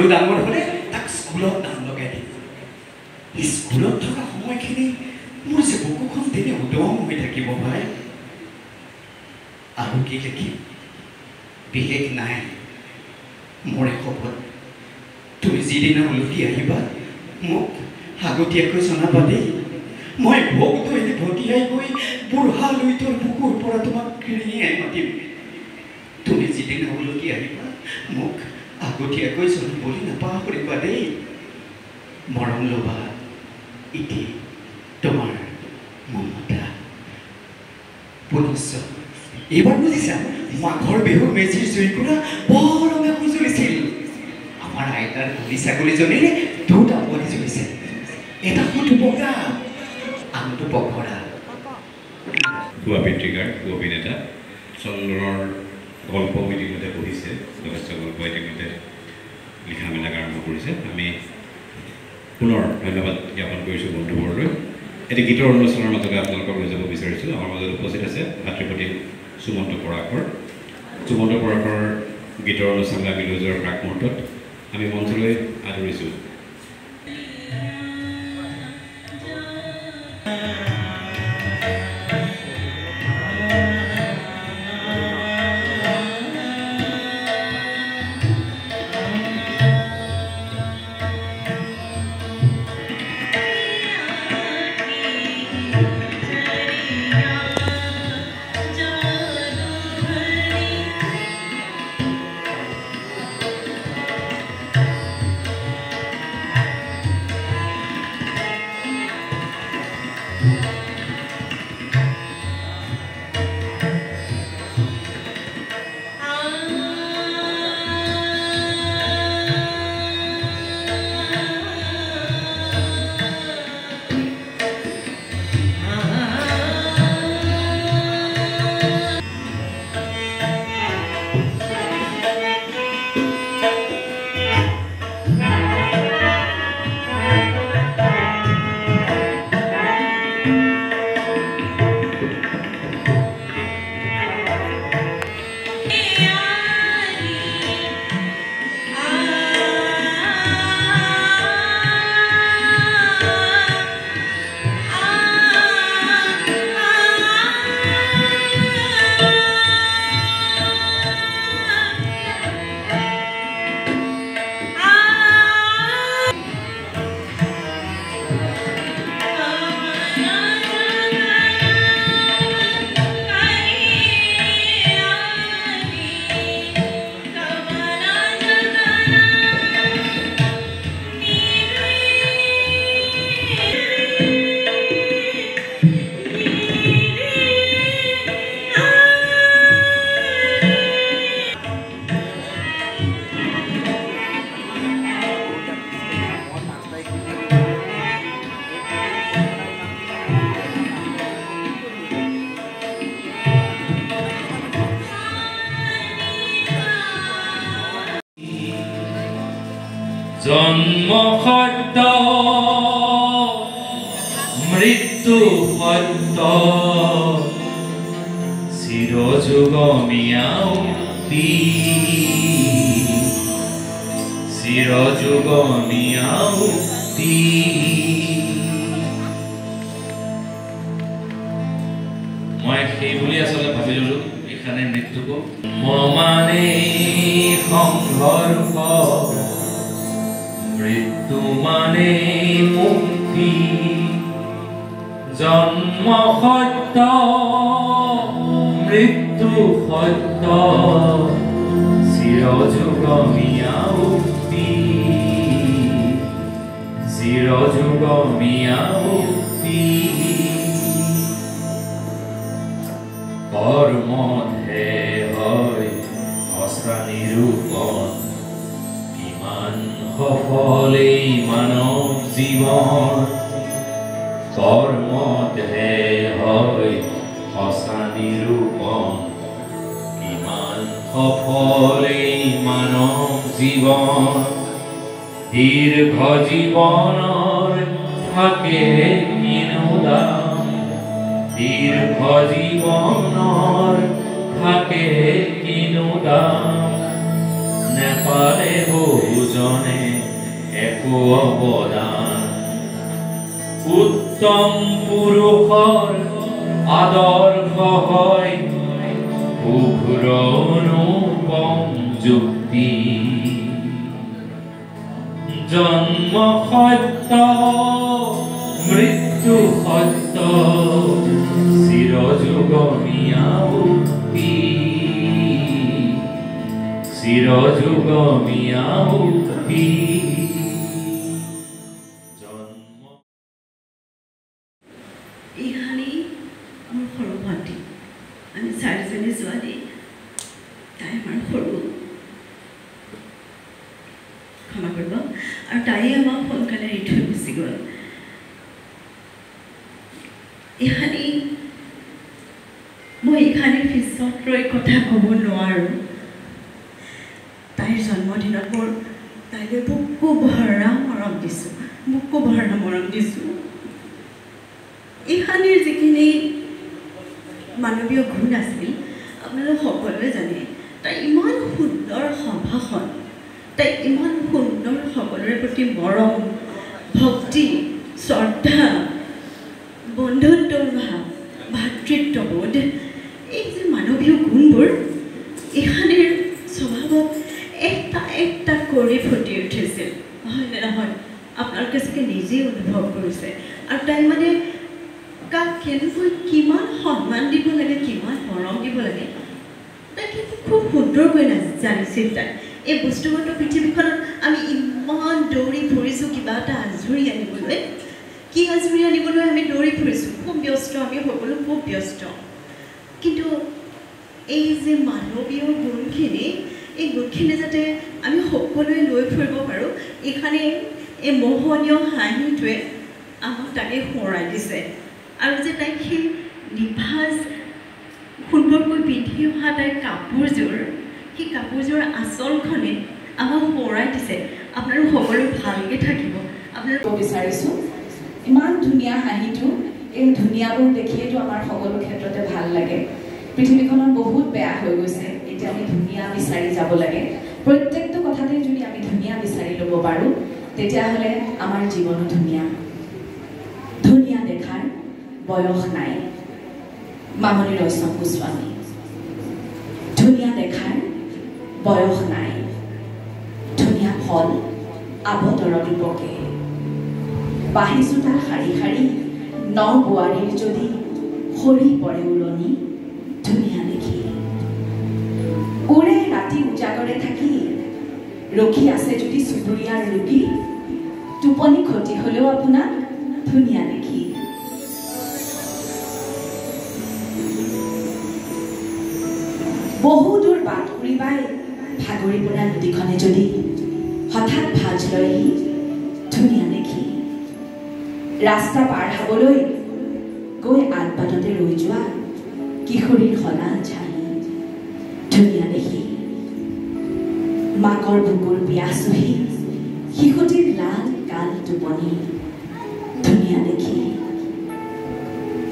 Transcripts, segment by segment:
আৰু ডাঙৰ হ'লে তাক স্কুলত নাম লগাই দিম স্কুলত থকা সময়খিনি মোৰ যে বুকুখন তেনে উদং হৈ থাকিব ভাই আৰু কি লিখিম বিশেষ নাই মোৰ খবৰ তুমি যিদিনা উলটি আহিবা মোক আগতীয়াকৈ জনাবা দেই মই ভোগ থৈ ভটিয়াই গৈ বুঢ়া লুইতৰ বুকুৰ পৰা তোমাক কিৰিয়াই মাতিম তুমি যিদিনা উলটি আহিবা মোক আগতীয়াকৈ জনাবলৈ নাপাহৰিবা দেই মৰম ল'বা ইতি তোমাৰ মমতা পুনশ্চ এইবাৰ বুজিছা মাঘৰ বিহুৰ মেজিৰ জুইকুৰা বৰ ৰঙা হৈ জ্বলিছিল আমাৰ আইতাৰ কুলি ছাগলীজনীৰে দুটা পোৱালি জ্বলিছে এটা সুটো বগা আনটো পখৰা ভুৱা পিতৃকাৰ অভিনেতা চন্দ্ৰৰ গল্প ইতিমধ্যে পঢ়িছে যথেষ্ট গল্প ইতিমধ্যে লিখা মেলাক আৰম্ভ কৰিছে আমি পুনৰ ধন্যবাদ জ্ঞাপন কৰিছোঁ বন্ধুবৰ্গলৈ এটি গীতৰ অনুষ্ঠানৰ মাজতে আপোনালোকক লৈ যাব বিচাৰিছোঁ আমাৰ মাজত উপস্থিত আছে ভাতৃপতি সুমন্ত পৰাশৰ গীতৰ অনুষ্ঠানলৈ আমি লৈ যোৱাৰ প্ৰাক মুহূৰ্তত আমি মঞ্চলৈ আদৰিছোঁ জন্ম সত্য মৃত্যু সত্য চিৰযুগমীয়াউতি চিৰযুগমীয়াউতি মই সেই বুলি আচলতে ভাবি ললো এখানে মৃত্যুকো মানে সংঘৰ্ষ মৃত্যু মানে মুক্তি জন্ম সত্য মৃত্যু সত্য চিৰযুগমীয়াউতি চিৰযুগমীয়াউতি কৰ্মহে হয় সঁচা নিৰূপণ কিমান সফলেই মানৱ জীৱন কৰ্মহে হয় সঁচা নিৰূপণ কিমান সফলেই মানৱ জীৱন দীৰ্ঘ জীৱনৰ থাকে কিনো দাম দীৰ্ঘ জীৱনৰ থাকে কিনো দাম নেপালে বহুজনে একো অৱদান উত্তম পুৰুষৰ আদৰ্শ হয় উগ্ৰ অনুপম যুক্তি জন্ম সত্য মৃত্যু সত্য চিৰযুগমীয়া উক্তি চিৰযুগমীয়া উক্তি এইখানি মোৰ সৰু ভণ্টি আমি চাৰিজনী ছোৱালী তাই আমাৰ সৰু ক্ষমা কৰিব আৰু তাই আমাক সোনকালে এৰি থৈ গুচি গ'ল এইখানি মই এইখানি পিছত ৰৈ কথা ক'ব নোৱাৰোঁ তাইৰ জন্মদিনত মোৰ তাইলৈ বুকু ভৰা মৰম দিছোঁ এইখানিৰ যিখিনি মানৱীয় গুণ আছিল আপোনালোক সকলোৱে জানে তাই ইমান সুন্দৰ সম্ভাষণ তাই ইমান সুন্দৰ সকলোৰে প্ৰতি মৰম ভক্তি শ্ৰদ্ধা বন্ধুত্বৰ ভাৱ ভাতৃত্ববোধ এই যে মানৱীয় গুণবোৰ এইখানিৰ স্বভাৱত এটা কৰি ফুটি উঠিছিল হয়নে নহয় আপোনালোকে চাগে নিজেই অনুভৱ কৰিছে আৰু তাই মানে কাক কেনেকৈ কিমান সন্মান দিব লাগে কিমান মৰম দিব লাগে তাই কিন্তু খুব সুন্দৰকৈ জানিছিল তাই এই বস্তুগত পৃথিৱীখনত আমি ইমান দৌৰি ফুৰিছোঁ কিবা এটা আজৰি আনিবলৈ কি আজৰি আনিবলৈ আমি দৌৰি ফুৰিছোঁ খুব ব্যস্ত আমি সকলো খুব ব্যস্ত কিন্তু এই যে মানৱীয় গুণখিনি এই গুণখিনি যাতে আমি সকলোৱে লৈ ফুৰিব পাৰোঁ এইখানে এই মোহনীয় হাঁহিটোৱে আমাক তাকে সোঁৱৰাই দিছে আৰু যে তাইক সেই নিভাঁজ সুন্দৰকৈ পিন্ধি অহা তাইৰ কাপোৰযোৰ সেই কাপোৰযোৰ আচলখনে আমাক সোঁৱৰাই দিছে আপোনালোক সকলো ভালকৈ থাকিব আপোনালোক বিচাৰিছোঁ ইমান ধুনীয়া হাঁহিটো এই ধুনীয়াবোৰ দেখিয়েতো আমাৰ সকলো ক্ষেত্ৰতে ভাল লাগে পৃথিৱীখনত বহুত বেয়া হৈ গৈছে এতিয়া আমি ধুনীয়া বিচাৰি যাব লাগে প্ৰত্যেকটো কথাতে যদি আমি ধুনীয়া বিচাৰি ল'ব পাৰোঁ তেতিয়াহ'লে আমাৰ জীৱনো ধুনীয়া ধুনীয়া দেখাৰ বয়স নাই মামণি ৰয়ছম গোস্বামী ধুনীয়া দেখাৰ বয়স নাই ধুনীয়া ফল আৱতৰ ৰূপকে বাহিচোতাল শাৰী শাৰী ন বোৱাৰীৰ যদি সৰি পৰে উৰণি ধুনীয়া দেখি উৰে ৰাতি উজাগৰে থাকি ৰখি আছে যদি চুবুৰীয়াৰ ৰোগী টোপনি ক্ষতি হ'লেও আপোনাক ধুনীয়া দেখি বহু দূৰ বাট উৰিবাই ভাগৰি পৰা নদীখনে যদি হঠাৎ ভাজ লয়হি ধুনীয়া দেখি ৰাস্তা পাৰ হ'বলৈ গৈ আলবাটতে ৰৈ যোৱা কিশোৰীৰ সলাল ঝাৰি ধুনীয়া দেখি মাকৰ বুকুৰ বিয়া চুহি শিশুটিৰ লাল কাল টোপনি ধুনীয়া দেখি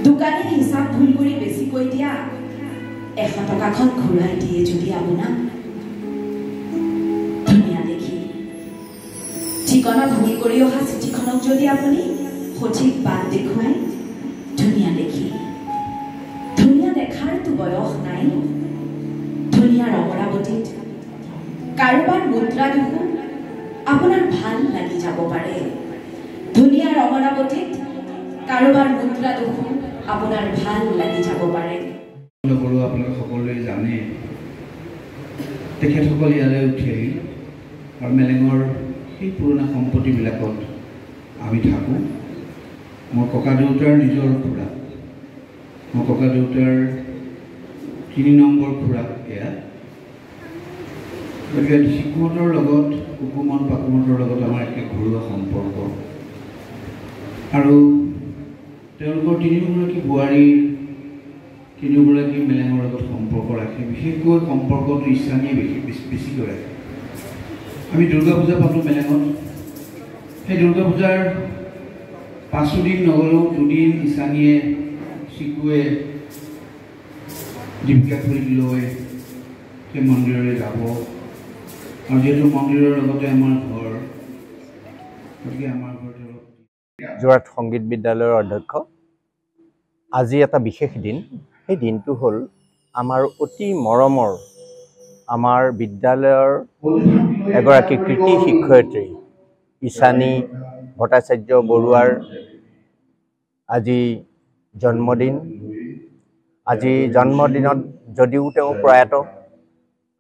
দোকানী হিচাপ ভুল কৰি বেছিকৈ দিয়া 100 টকাখন ঘূৰাই দিয়ে যদি আপোনাক ধুনীয়া দেখি ঠিকনা ভুল কৰি অহা চিঠিখনক যদি আপুনি সঠিক বাট দেখুৱাই ধুনীয়া দেখি ধুনীয়া দেখাৰতো বয়স নাই ধুনীয়া ৰমৰাৱতীত কাৰোবাৰ মুদ্ৰা দুখো আপোনাৰ ভাল লাগি যাব পাৰে ধুনীয়া ৰমৰাৱতীত কাৰোবাৰ মুদ্ৰা দুখো আপোনাৰ ভাল লাগি যাব পাৰে আপোনালোকে সকলোৱে জানে তেখেতসকল ইয়ালৈ উঠি আহিল আৰু মেলেঙৰ সেই পুৰণা সম্পত্তিবিলাকত আমি থাকোঁ মোৰ ককা দেউতাৰ নিজৰ খুৰা মোৰ ককা দেউতাৰ 3 নম্বৰ খুৰা এয়া গতিকে শিশুহঁতৰ লগত কুকুমন পাকুমহঁতৰ লগত আমাৰ একে ঘৰুৱা সম্পৰ্ক আৰু তেওঁলোকৰ 3গৰাকী বোৱাৰীৰ 3গৰাকী মেলেঙৰ লগত সম্পৰ্ক ৰাখে বিশেষকৈ সম্পৰ্কটো ইছানীয়ে বেছিকৈ ৰাখে আমি দুৰ্গা পূজা পাতোঁ মেলেঙত সেই দুৰ্গা পূজাৰ 5 দিন নগ'লেও 2 দিন ইছানীয়ে শিশুৱে দীপিকা খুৰীক লৈ সেই মন্দিৰলৈ যাব আৰু যিহেতু মন্দিৰৰ লগতে আমাৰ ঘৰ, গতিকে আমাৰ ঘৰতে যোৰহাট সংগীত বিদ্যালয়ৰ অধ্যক্ষ। আজি এটা বিশেষ দিন। সেই দিনটো হ'ল আমাৰ অতি মৰমৰ আমাৰ বিদ্যালয়ৰ এগৰাকী কৃতি শিক্ষয়িত্ৰী ঈশানী ভট্টাচাৰ্য বৰুৱাৰ আজি জন্মদিন। আজি জন্মদিনত যদিও তেওঁ প্ৰয়াত,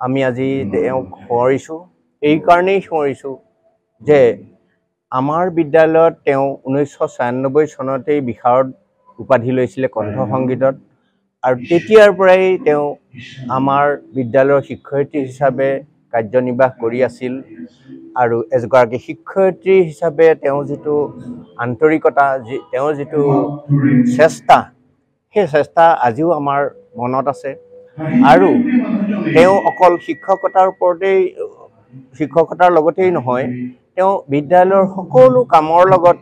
আমি আজি তেওঁক সোঁৱৰিছোঁ। এইকাৰণেই সোঁৱৰিছোঁ যে আমাৰ বিদ্যালয়ত তেওঁ 1996 চনতেই বিশাৰদ উপাধি লৈছিলে কণ্ঠ সংগীতত, আৰু তেতিয়াৰ পৰাই তেওঁ আমাৰ বিদ্যালয়ৰ শিক্ষয়িত্ৰী হিচাপে কাৰ্যনিৰ্বাহ কৰি আছিল। আৰু এগৰাকী শিক্ষয়িত্ৰী হিচাপে তেওঁৰ যিটো আন্তৰিকতা, তেওঁৰ যিটো চেষ্টা, সেই চেষ্টা আজিও আমাৰ মনত আছে। আৰু তেওঁ অকল শিক্ষকতাৰ লগতেই নহয়, তেওঁ বিদ্যালয়ৰ সকলো কামৰ লগত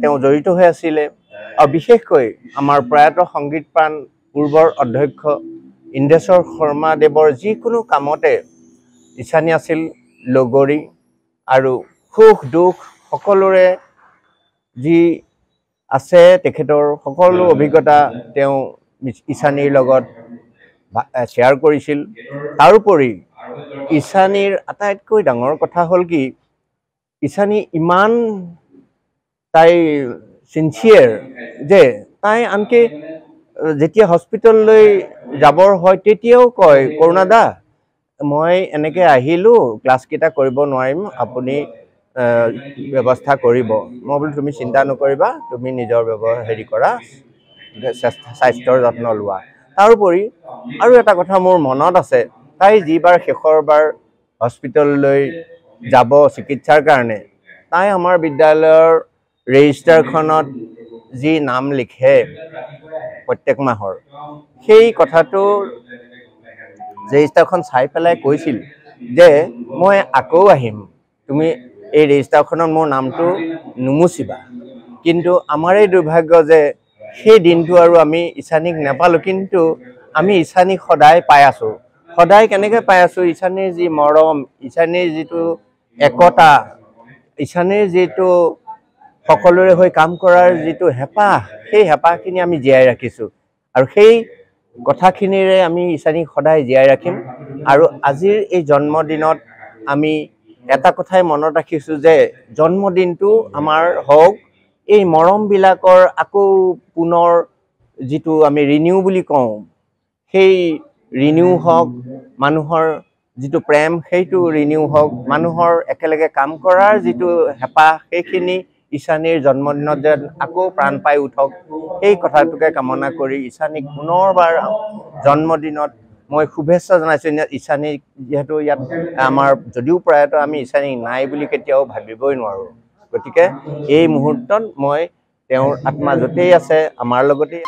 তেওঁ জড়িত হৈ আছিলে। আৰু বিশেষকৈ আমাৰ প্ৰয়াত সংগীত প্ৰাণ পূৰ্বৰ অধ্যক্ষ ইন্দ্ৰেশ্বৰ শৰ্মাদেৱৰ যিকোনো কামতে ঈশানী আছিল লগৰী। আৰু সুখ দুখ সকলোৰে যি আছে তেখেতৰ সকলো অভিজ্ঞতা তেওঁ ঈশানীৰ লগত শ্বেয়াৰ কৰিছিল। তাৰোপৰি ঈশানীৰ আটাইতকৈ ডাঙৰ কথা হ'ল কি, ঈশানী ইমান তাই চিনচিয়াৰ যে তাই আনকি যেতিয়া হস্পিটেললৈ যাবৰ হয় তেতিয়াও কয়, কৰুণা দা মই এনেকৈ আহিলোঁ, ক্লাছকেইটা কৰিব নোৱাৰিম, আপুনি ব্যৱস্থা কৰিব। মই বোলো তুমি চিন্তা নকৰিবা, তুমি নিজৰ কৰা স্বাস্থ্যৰ যত্ন লোৱা। তাৰোপৰি আৰু এটা কথা মোৰ মনত আছে, তাই যিবাৰ শেষৰবাৰ হস্পিটেললৈ যাব চিকিৎসাৰ কাৰণে, তাই আমাৰ বিদ্যালয়ৰ ৰেজিষ্টাৰখনত যি নাম লিখে প্ৰত্যেক মাহৰ, সেই কথাটো ৰেজিষ্টাৰখন চাই পেলাই কৈছিল যে মই আকৌ আহিম, তুমি এই ৰেজিষ্টাৰখনত মোৰ নামটো নুমুচিবা। কিন্তু আমাৰ এই দুৰ্ভাগ্য যে সেই দিনটো আৰু আমি ঈশানীক নাপালোঁ, কিন্তু আমি ঈশানীক সদায় পাই আছোঁ। সদায় কেনেকৈ পাই আছোঁ, ঈশানীৰ যি মৰম, ঈশানীৰ যিটো একতা, ঈশানীৰ যিটো সকলোৰে হৈ কাম কৰাৰ যিটো হেঁপাহ, সেই হেঁপাহখিনি আমি জীয়াই ৰাখিছোঁ। আৰু সেই কথাখিনিৰে আমি ঈশানীক সদায় জীয়াই ৰাখিম। আৰু আজিৰ এই জন্মদিনত আমি এটা কথাই মনত ৰাখিছোঁ যে জন্মদিনটো আমাৰ হওক এই মৰমবিলাকৰ আকৌ পুনৰ যিটো আমি ৰিনিউ বুলি কওঁ, সেই ৰিনিউ হওক, মানুহৰ যিটো প্ৰেম সেইটো ৰিনিউ হওক, মানুহৰ একেলগে কাম কৰাৰ যিটো হেঁপাহ সেইখিনি ঈশানীৰ জন্মদিনত যেন আকৌ প্ৰাণ পাই উঠক, সেই কথাটোকে কামনা কৰি ঈশানীক পুনৰবাৰ জন্মদিনত মই শুভেচ্ছা জনাইছোঁ। ঈশানীক যিহেতু ইয়াত আমাৰ যদিও প্ৰয়াত, আমি ঈশানীক নাই বুলি কেতিয়াও ভাবিবই নোৱাৰোঁ। গতিকে এই মুহূৰ্তত মই তেওঁৰ আত্মা য'তেই আছে আমাৰ লগতেই